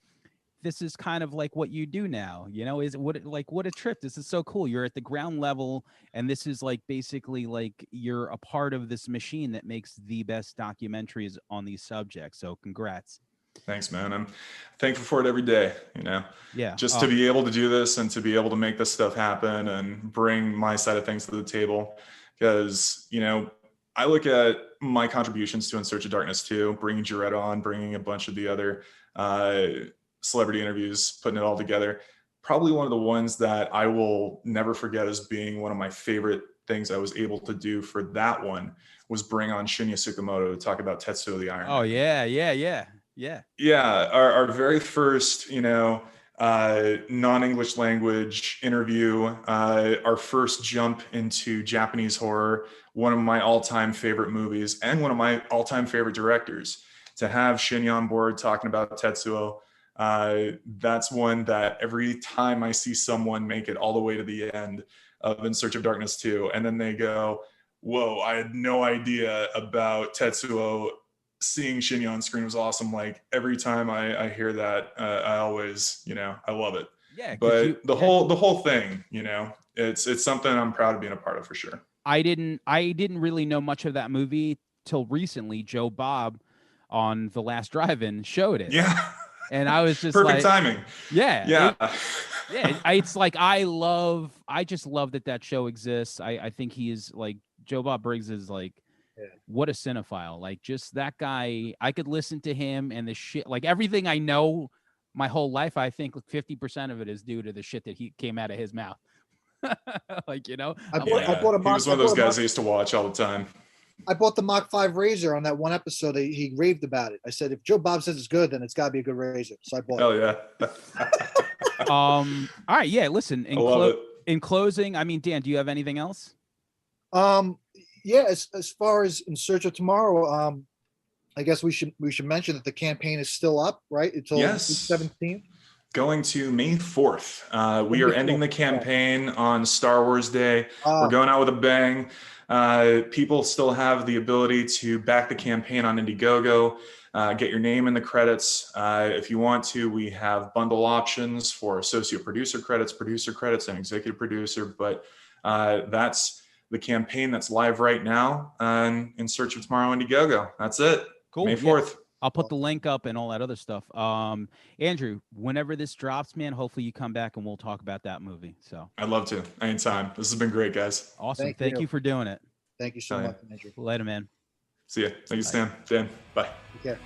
This is kind of what you do now, is what a trip. This is so cool. You're at the ground level, and this is basically you're a part of this machine that makes the best documentaries on these subjects. So congrats. Thanks, man. I'm thankful for it every day, just to be able to do this and to be able to make this stuff happen and bring my side of things to the table. Because, I look at my contributions to In Search of Darkness 2, bringing Jarrett on, bringing a bunch of the other celebrity interviews, putting it all together. Probably one of the ones that I will never forget as being one of my favorite things I was able to do for that one was bring on Shinya Tsukamoto to talk about Tetsuo the Iron Man. Oh, yeah. Yeah, our very first, non-English language interview, our first jump into Japanese horror, one of my all-time favorite movies, and one of my all-time favorite directors. To have Shinya on board talking about Tetsuo, That's one that every time I see someone make it all the way to the end of In Search of Darkness 2, and then they go, whoa, I had no idea about Tetsuo. Seeing Shinya on screen was awesome. Like every time I hear that, I always, I love it. Yeah. But the whole thing, it's something I'm proud of being a part of for sure. I didn't really know much of that movie till recently. Joe Bob on The Last Drive-In showed it. Yeah. And I was just perfect timing. Yeah. Yeah. It's like I just love that show exists. I think he is like Joe Bob Briggs is like what a cinephile. Like just that guy, I could listen to him and the shit, like everything I know my whole life, I think 50% of it is due to the shit that he came out of his mouth. Like, he was one of those guys I used to watch all the time. I bought the Mach 5 razor on that one episode. He raved about it. I said, if Joe Bob says it's good, then it's got to be a good razor. So I bought it. Hell yeah. All right. Yeah. Listen, love it. In closing, I mean, Dan, do you have anything else? Yeah. As far as In Search of Tomorrow, I guess we should mention that the campaign is still up, right? Until Yes. 17th. Going to May 4th. We are ending the campaign on Star Wars Day. We're going out with a bang. People still have the ability to back the campaign on Indiegogo, get your name in the credits. If you want to, we have bundle options for associate producer credits, and executive producer. But that's the campaign that's live right now In Search of Tomorrow Indiegogo. That's it. Cool. May 4th. I'll put the link up and all that other stuff. Andrew, whenever this drops, man, hopefully you come back and we'll talk about that movie. So I'd love to. Anytime. This has been great, guys. Awesome. Thank you for doing it. Thank you so much, Andrew. Later, man. See ya. Thank you, Stan. Dan, bye. Take care.